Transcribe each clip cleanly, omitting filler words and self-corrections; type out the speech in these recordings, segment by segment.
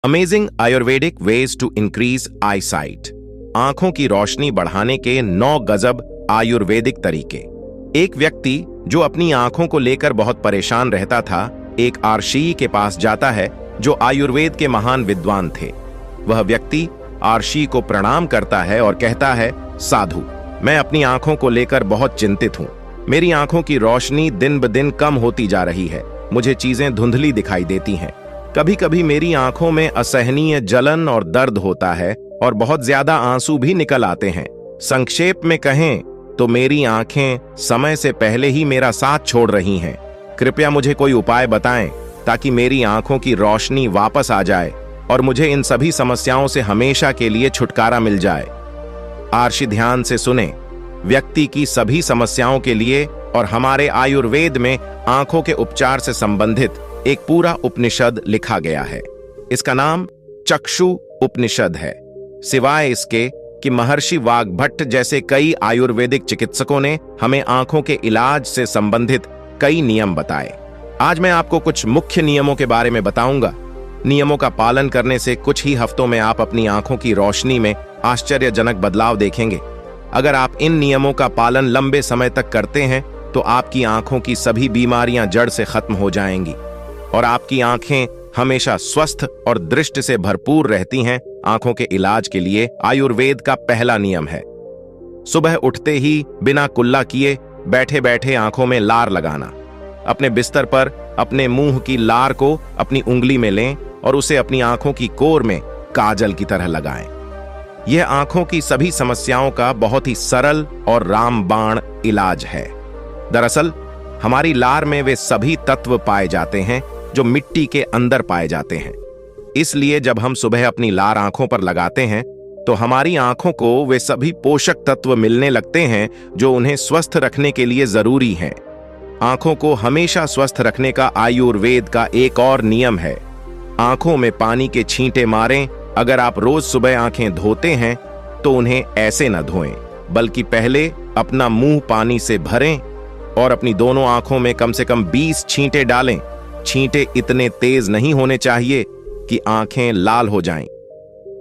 Amazing Ayurvedic ways to increase eyesight. आंखों की रोशनी बढ़ाने के 9 गजब आयुर्वेदिक तरीके। एक व्यक्ति जो अपनी आंखों को लेकर बहुत परेशान रहता था, एक आर्षी के पास जाता है जो आयुर्वेद के महान विद्वान थे। वह व्यक्ति आर्षी को प्रणाम करता है और कहता है, साधु, मैं अपनी आंखों को लेकर बहुत चिंतित हूं। मेरी आंखों की रोशनी दिन ब दिन कम होती जा रही है। मुझे चीजें धुंधली दिखाई देती हैं। कभी कभी मेरी आंखों में असहनीय जलन और दर्द होता है और बहुत ज्यादा आंसू भी निकल आते हैं। संक्षेप में कहें तो मेरी आंखें समय से पहले ही मेरा साथ छोड़ रही हैं। कृपया मुझे कोई उपाय बताएं ताकि मेरी आंखों की रोशनी वापस आ जाए और मुझे इन सभी समस्याओं से हमेशा के लिए छुटकारा मिल जाए। आर्षी, ध्यान से सुने। व्यक्ति की सभी समस्याओं के लिए और हमारे आयुर्वेद में आंखों के उपचार से संबंधित एक पूरा उपनिषद लिखा गया है। इसका नाम चक्षु उपनिषद है। सिवाय इसके कि महर्षि वाग्भट्ट जैसे कई आयुर्वेदिक चिकित्सकों ने हमें आंखों के इलाज से संबंधित कई नियम बताए। आज मैं आपको कुछ मुख्य नियमों के बारे में बताऊंगा। नियमों का पालन करने से कुछ ही हफ्तों में आप अपनी आंखों की रोशनी में आश्चर्यजनक बदलाव देखेंगे। अगर आप इन नियमों का पालन लंबे समय तक करते हैं तो आपकी आंखों की सभी बीमारियां जड़ से खत्म हो जाएंगी और आपकी आंखें हमेशा स्वस्थ और दृष्टि से भरपूर रहती हैं। आंखों के इलाज के लिए आयुर्वेद का पहला नियम है, सुबह उठते ही बिना कुल्ला किए बैठे बैठे आंखों में लार लगाना। अपने बिस्तर पर अपने मुंह की लार को अपनी उंगली में लें और उसे अपनी आंखों की कोर में काजल की तरह लगाएं। यह आंखों की सभी समस्याओं का बहुत ही सरल और रामबाण इलाज है। दरअसल हमारी लार में वे सभी तत्व पाए जाते हैं जो मिट्टी के अंदर पाए जाते हैं। इसलिए जब हम सुबह अपनी लार आंखों पर लगाते हैं तो हमारी आंखों को वे सभी पोषक तत्व मिलने लगते हैं जो उन्हें स्वस्थ रखने के लिए जरूरी हैं। आंखों को हमेशा स्वस्थ रखने का आयुर्वेद का एक और नियम है, आंखों में पानी के छींटे मारें। अगर आप रोज सुबह आंखें धोते हैं तो उन्हें ऐसे न धोएं, बल्कि पहले अपना मुंह पानी से भरें और अपनी दोनों आंखों में कम से कम 20 छींटे डालें। छींटे इतने तेज नहीं होने चाहिए कि आंखें लाल हो जाएं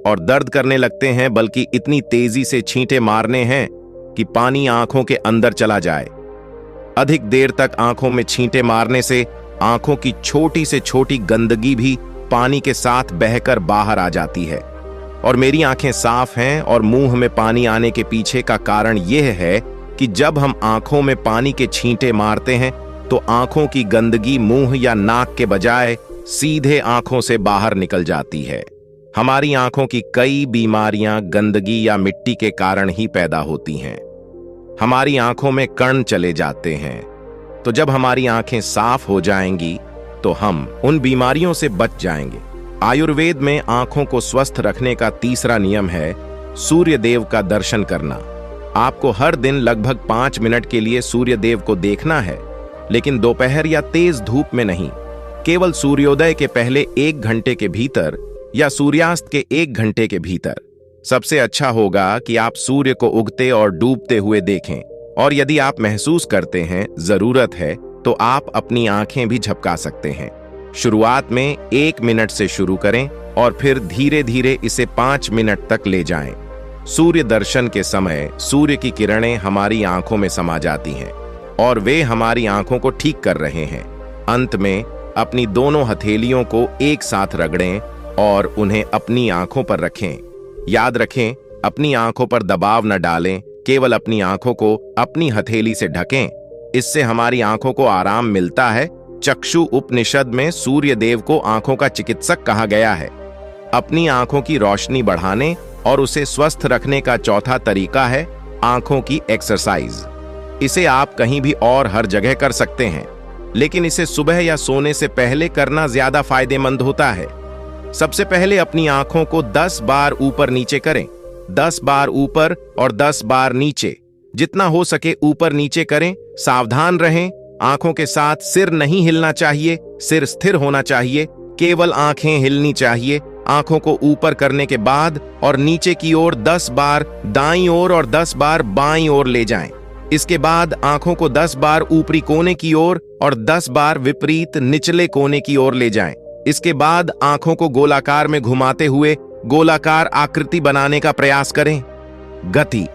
और दर्द करने लगते हैं, बल्कि इतनी तेजी से छींटे मारने हैं कि पानी आंखों के अंदर चला जाए। अधिक देर तक आंखों में छींटे मारने से आंखों की छोटी से छोटी गंदगी भी पानी के साथ बहकर बाहर आ जाती है। और मेरी आंखें साफ हैं और मुंह में पानी आने के पीछे का कारण यह है कि जब हम आंखों में पानी के छींटे मारते हैं तो आंखों की गंदगी मुंह या नाक के बजाय सीधे आंखों से बाहर निकल जाती है। हमारी आंखों की कई बीमारियां गंदगी या मिट्टी के कारण ही पैदा होती हैं। हमारी आंखों में कण चले जाते हैं। तो जब हमारी आंखें साफ हो जाएंगी तो हम उन बीमारियों से बच जाएंगे। आयुर्वेद में आंखों को स्वस्थ रखने का तीसरा नियम है सूर्य देव का दर्शन करना। आपको हर दिन लगभग 5 मिनट के लिए सूर्य देव को देखना है, लेकिन दोपहर या तेज धूप में नहीं। केवल सूर्योदय के पहले 1 घंटे के भीतर या सूर्यास्त के 1 घंटे के भीतर। सबसे अच्छा होगा कि आप सूर्य को उगते और डूबते हुए देखें, और यदि आप महसूस करते हैं जरूरत है तो आप अपनी आंखें भी झपका सकते हैं। शुरुआत में 1 मिनट से शुरू करें और फिर धीरे धीरे इसे 5 मिनट तक ले जाएं। सूर्य दर्शन के समय सूर्य की किरणें हमारी आंखों में समा जाती हैं और वे हमारी आंखों को ठीक कर रहे हैं। अंत में अपनी दोनों हथेलियों को एक साथ रगड़ें और उन्हें अपनी आंखों पर रखें। याद रखें, अपनी आंखों पर दबाव न डालें, केवल अपनी आंखों को अपनी हथेली से ढकें। इससे हमारी आंखों को आराम मिलता है। चक्षु उपनिषद में सूर्य देव को आंखों का चिकित्सक कहा गया है। अपनी आंखों की रोशनी बढ़ाने और उसे स्वस्थ रखने का चौथा तरीका है आंखों की एक्सरसाइज। इसे आप कहीं भी और हर जगह कर सकते हैं, लेकिन इसे सुबह या सोने से पहले करना ज्यादा फायदेमंद होता है। सबसे पहले अपनी आंखों को 10 बार ऊपर नीचे करें। 10 बार ऊपर और 10 बार नीचे। जितना हो सके ऊपर नीचे करें। सावधान रहें, आंखों के साथ सिर नहीं हिलना चाहिए, सिर स्थिर होना चाहिए, केवल आंखें हिलनी चाहिए। आंखों को ऊपर करने के बाद और नीचे की ओर 10 बार दाईं ओर और 10 बार बाईं ओर ले जाएं। इसके बाद आंखों को 10 बार ऊपरी कोने की ओर और 10 बार विपरीत निचले कोने की ओर ले जाएं। इसके बाद आंखों को गोलाकार में घुमाते हुए गोलाकार आकृति बनाने का प्रयास करें। गति,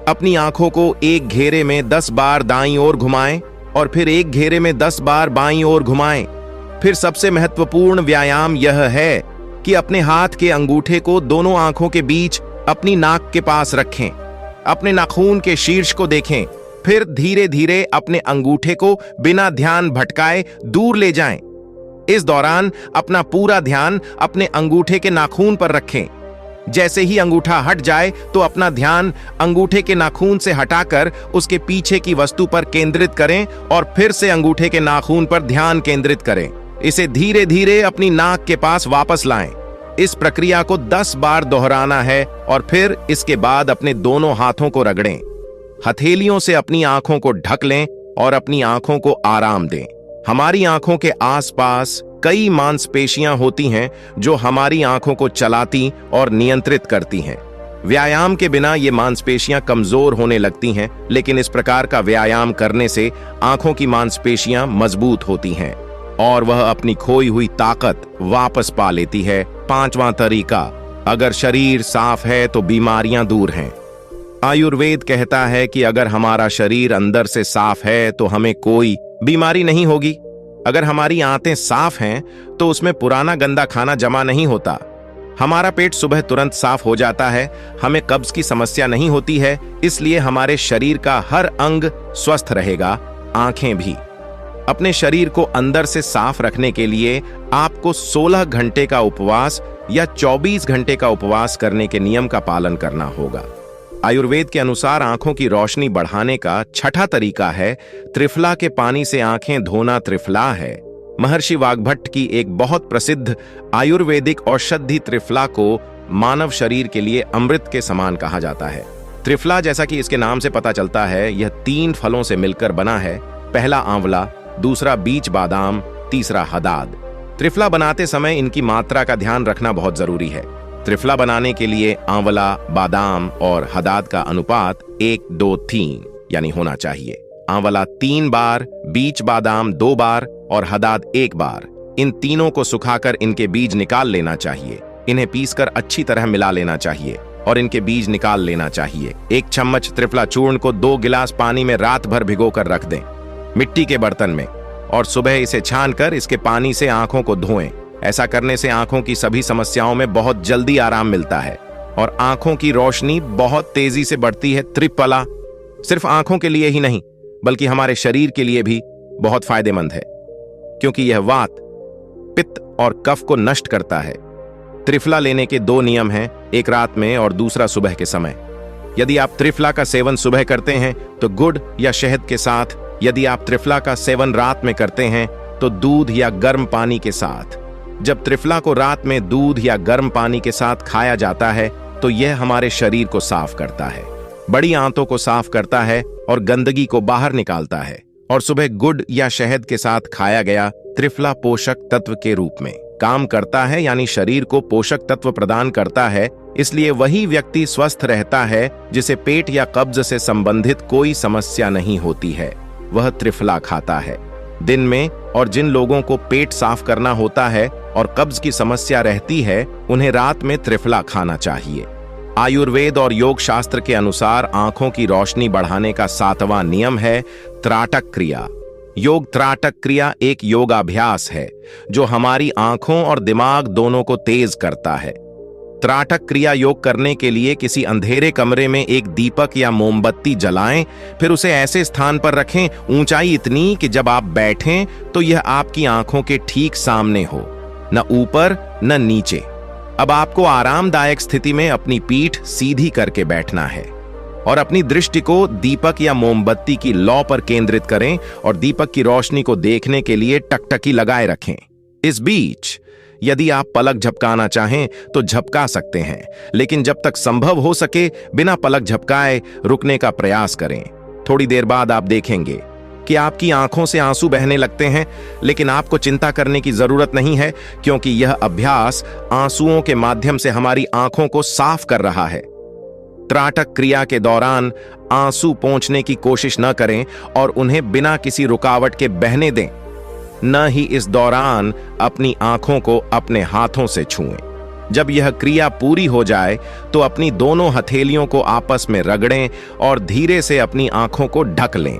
अपनी आंखों को एक घेरे में 10 बार दाईं ओर घुमाएं और फिर एक घेरे में 10 बार बाईं ओर घुमाएं। फिर सबसे महत्वपूर्ण व्यायाम यह है कि अपने हाथ के अंगूठे को दोनों आंखों के बीच अपनी नाक के पास रखें। अपने नाखून के शीर्ष को देखें, फिर धीरे धीरे अपने अंगूठे को बिना ध्यान भटकाए दूर ले जाएं। इस दौरान अपना पूरा ध्यान अपने अंगूठे के नाखून पर रखें। जैसे ही अंगूठा हट जाए तो अपना ध्यान अंगूठे के नाखून से हटाकर उसके पीछे की वस्तु पर केंद्रित करें और फिर से अंगूठे के नाखून पर ध्यान केंद्रित करें। इसे धीरे धीरे अपनी नाक के पास वापस लाएं। इस प्रक्रिया को 10 बार दोहराना है और फिर इसके बाद अपने दोनों हाथों को रगड़ें। हथेलियों से अपनी आंखों को ढक लें और अपनी आंखों को आराम दें। हमारी आंखों के आसपास कई मांसपेशियां होती हैं जो हमारी आंखों को चलाती और नियंत्रित करती हैं। व्यायाम के बिना ये मांसपेशियां कमजोर होने लगती हैं, लेकिन इस प्रकार का व्यायाम करने से आंखों की मांसपेशियां मजबूत होती हैं और वह अपनी खोई हुई ताकत वापस पा लेती है। 5वां तरीका, अगर शरीर साफ है तो बीमारियां दूर हैं। आयुर्वेद कहता है कि अगर हमारा शरीर अंदर से साफ है तो हमें कोई बीमारी नहीं होगी। अगर हमारी आंतें साफ हैं तो उसमें पुराना गंदा खाना जमा नहीं होता। हमारा पेट सुबह तुरंत साफ हो जाता है, हमें कब्ज की समस्या नहीं होती है, इसलिए हमारे शरीर का हर अंग स्वस्थ रहेगा, आंखें भी। अपने शरीर को अंदर से साफ रखने के लिए आपको 16 घंटे का उपवास या 24 घंटे का उपवास करने के नियम का पालन करना होगा। आयुर्वेद के अनुसार आंखों की रोशनी बढ़ाने का 6ठा तरीका है त्रिफला के पानी से आंखें धोना। त्रिफला है महर्षि वाग्भट्ट की एक बहुत प्रसिद्ध आयुर्वेदिक औषधि। त्रिफला को मानव शरीर के लिए अमृत के समान कहा जाता है। त्रिफला, जैसा कि इसके नाम से पता चलता है, यह 3 फलों से मिलकर बना है। पहला आंवला, दूसरा बीज बादाम, तीसरा हदाद। त्रिफला बनाते समय इनकी मात्रा का ध्यान रखना बहुत जरूरी है। त्रिफला बनाने के लिए आंवला, बादाम और हदाद का अनुपात 1:2:3 यानी होना चाहिए। आंवला 3 बार, बीज बादाम 2 बार और हदाद 1 बार। इन तीनों को सुखाकर इनके बीज निकाल लेना चाहिए। इन्हें पीसकर अच्छी तरह मिला लेना चाहिए और इनके बीज निकाल लेना चाहिए। 1 चम्मच त्रिफला चूर्ण को 2 गिलास पानी में रात भर भिगोकर रख दें, मिट्टी के बर्तन में, और सुबह इसे छानकर इसके पानी से आंखों को धोएं। ऐसा करने से आंखों की सभी समस्याओं में बहुत जल्दी आराम मिलता है और आंखों की रोशनी बहुत तेजी से बढ़ती है। त्रिफला सिर्फ आंखों के लिए ही नहीं बल्कि हमारे शरीर के लिए भी बहुत फायदेमंद है, क्योंकि यह वात, पित्त और कफ को नष्ट करता है। त्रिफला लेने के 2 नियम हैं, एक रात में और दूसरा सुबह के समय। यदि आप त्रिफला का सेवन सुबह करते हैं तो गुड़ या शहद के साथ, यदि आप त्रिफला का सेवन रात में करते हैं तो दूध या गर्म पानी के साथ। जब त्रिफला को रात में दूध या गर्म पानी के साथ खाया जाता है तो यह हमारे शरीर को साफ करता है, बड़ी आंतों को साफ करता है और गंदगी को बाहर निकालता है। और सुबह गुड़ या शहद के साथ खाया गया त्रिफला पोषक तत्व के रूप में काम करता है, यानी शरीर को पोषक तत्व प्रदान करता है। इसलिए वही व्यक्ति स्वस्थ रहता है जिसे पेट या कब्ज से संबंधित कोई समस्या नहीं होती है, वह त्रिफला खाता है। दिन में और जिन लोगों को पेट साफ करना होता है और कब्ज की समस्या रहती है, उन्हें रात में त्रिफला खाना चाहिए। आयुर्वेद और योग शास्त्र के अनुसार आंखों की रोशनी बढ़ाने का 7वां नियम है त्राटक क्रिया। योग त्राटक क्रिया एक योगाभ्यास है जो हमारी आंखों और दिमाग दोनों को तेज करता है। त्राटक क्रिया योग करने के लिए किसी अंधेरे कमरे में एक दीपक या मोमबत्ती जलाएं, फिर उसे ऐसे स्थान पर रखें, ऊंचाई इतनी कि जब आप बैठें तो यह आपकी आंखों के ठीक सामने हो, न ऊपर न नीचे। अब आपको आरामदायक स्थिति में अपनी पीठ सीधी करके बैठना है और अपनी दृष्टि को दीपक या मोमबत्ती की लौ पर केंद्रित करें और दीपक की रोशनी को देखने के लिए टकटकी लगाए रखें। इस बीच यदि आप पलक झपकाना चाहें तो झपका सकते हैं, लेकिन जब तक संभव हो सके बिना पलक झपकाए रुकने का प्रयास करें। थोड़ी देर बाद आप देखेंगे कि आपकी आंखों से आंसू बहने लगते हैं, लेकिन आपको चिंता करने की जरूरत नहीं है, क्योंकि यह अभ्यास आंसुओं के माध्यम से हमारी आंखों को साफ कर रहा है। त्राटक क्रिया के दौरान आंसू पोंछने की कोशिश न करें और उन्हें बिना किसी रुकावट के बहने दें। न ही इस दौरान अपनी आंखों को अपने हाथों से छुएं। जब यह क्रिया पूरी हो जाए तो अपनी दोनों हथेलियों को आपस में रगड़ें और धीरे से अपनी आंखों को ढक लें।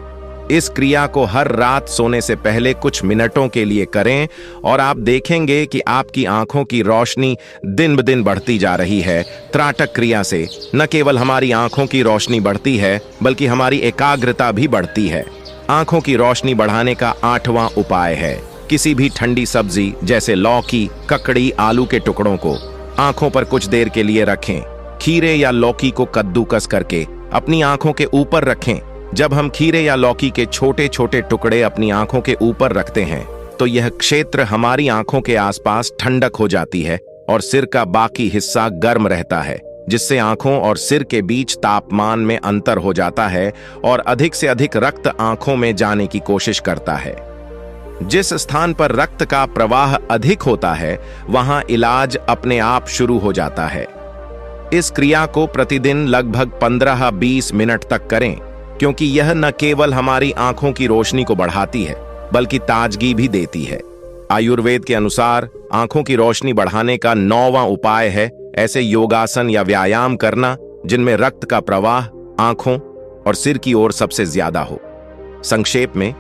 इस क्रिया को हर रात सोने से पहले कुछ मिनटों के लिए करें और आप देखेंगे कि आपकी आंखों की रोशनी दिन ब दिन बढ़ती जा रही है। त्राटक क्रिया से न केवल हमारी आंखों की रोशनी बढ़ती है बल्कि हमारी एकाग्रता भी बढ़ती है। आंखों की रोशनी बढ़ाने का 8वां उपाय है, किसी भी ठंडी सब्जी जैसे लौकी, ककड़ी, आलू के टुकड़ों को आंखों पर कुछ देर के लिए रखें। खीरे या लौकी को कद्दूकस करके अपनी आंखों के ऊपर रखें। जब हम खीरे या लौकी के छोटे छोटे टुकड़े अपनी आंखों के ऊपर रखते हैं तो यह क्षेत्र हमारी आंखों के आसपास ठंडक हो जाती है और सिर का बाकी हिस्सा गर्म रहता है, जिससे आंखों और सिर के बीच तापमान में अंतर हो जाता है और अधिक से अधिक रक्त आंखों में जाने की कोशिश करता है। जिस स्थान पर रक्त का प्रवाह अधिक होता है वहां इलाज अपने आप शुरू हो जाता है। इस क्रिया को प्रतिदिन लगभग 15-20 मिनट तक करें, क्योंकि यह न केवल हमारी आंखों की रोशनी को बढ़ाती है बल्कि ताजगी भी देती है। आयुर्वेद के अनुसार आंखों की रोशनी बढ़ाने का 9वां उपाय है ऐसे योगासन या व्यायाम करना जिनमें रक्त का प्रवाह आंखों और सिर की ओर सबसे ज्यादा हो। संक्षेप में,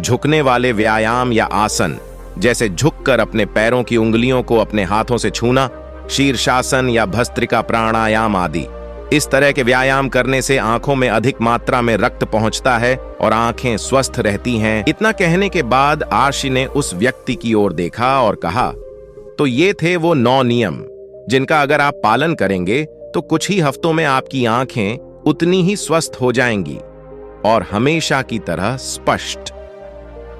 झुकने वाले व्यायाम या आसन जैसे झुककर अपने पैरों की उंगलियों को अपने हाथों से छूना, शीर्षासन या भस्त्रिका प्राणायाम आदि। इस तरह के व्यायाम करने से आंखों में अधिक मात्रा में रक्त पहुंचता है और आंखें स्वस्थ रहती हैं। इतना कहने के बाद आर्षि ने उस व्यक्ति की ओर देखा और कहा, तो ये थे वो 9 नियम जिनका अगर आप पालन करेंगे तो कुछ ही हफ्तों में आपकी आंखें उतनी ही स्वस्थ हो जाएंगी और हमेशा की तरह स्पष्ट।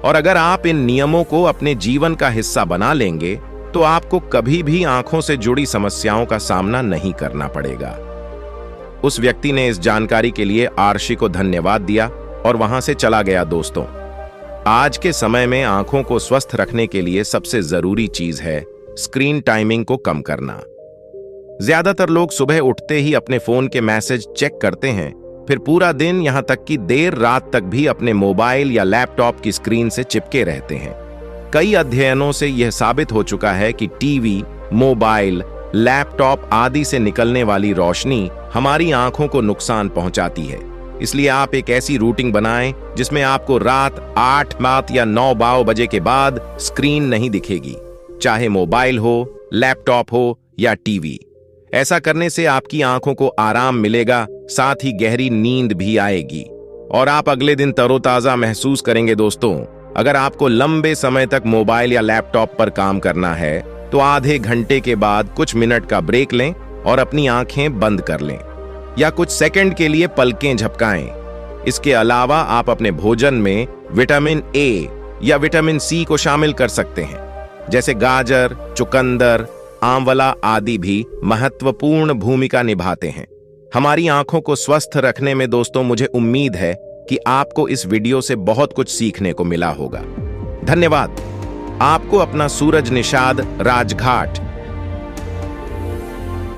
और अगर आप इन नियमों को अपने जीवन का हिस्सा बना लेंगे तो आपको कभी भी आंखों से जुड़ी समस्याओं का सामना नहीं करना पड़ेगा। उस व्यक्ति ने इस जानकारी के लिए आर्षि को धन्यवाद दिया और वहां से चला गया। दोस्तों, आज के समय में आंखों को स्वस्थ रखने के लिए सबसे जरूरी चीज है स्क्रीन टाइमिंग को कम करना। ज्यादातर लोग सुबह उठते ही अपने फोन के मैसेज चेक करते हैं, फिर पूरा दिन यहां तक कि देर रात तक भी अपने मोबाइल या लैपटॉप की स्क्रीन से चिपके रहते हैं। कई अध्ययनों से यह साबित हो चुका है कि टीवी, मोबाइल, लैपटॉप आदि से निकलने वाली रोशनी हमारी आंखों को नुकसान पहुंचाती है। इसलिए आप एक ऐसी रूटीन बनाएं जिसमें आपको रात 8 या 9 बजे के बाद स्क्रीन नहीं दिखेगी, चाहे मोबाइल हो, लैपटॉप हो या टीवी। ऐसा करने से आपकी आंखों को आराम मिलेगा, साथ ही गहरी नींद भी आएगी और आप अगले दिन तरोताजा महसूस करेंगे। दोस्तों, अगर आपको लंबे समय तक मोबाइल या लैपटॉप पर काम करना है तो आधे घंटे के बाद कुछ मिनट का ब्रेक लें और अपनी आंखें बंद कर लें या कुछ सेकंड के लिए पलकें झपकाएं। इसके अलावा आप अपने भोजन में विटामिन ए या विटामिन सी को शामिल कर सकते हैं, जैसे गाजर, चुकंदर, आंवला आदि भी महत्वपूर्ण भूमिका निभाते हैं हमारी आंखों को स्वस्थ रखने में। दोस्तों, मुझे उम्मीद है कि आपको इस वीडियो से बहुत कुछ सीखने को मिला होगा। धन्यवाद। आपको अपना सूरज निषाद राजघाट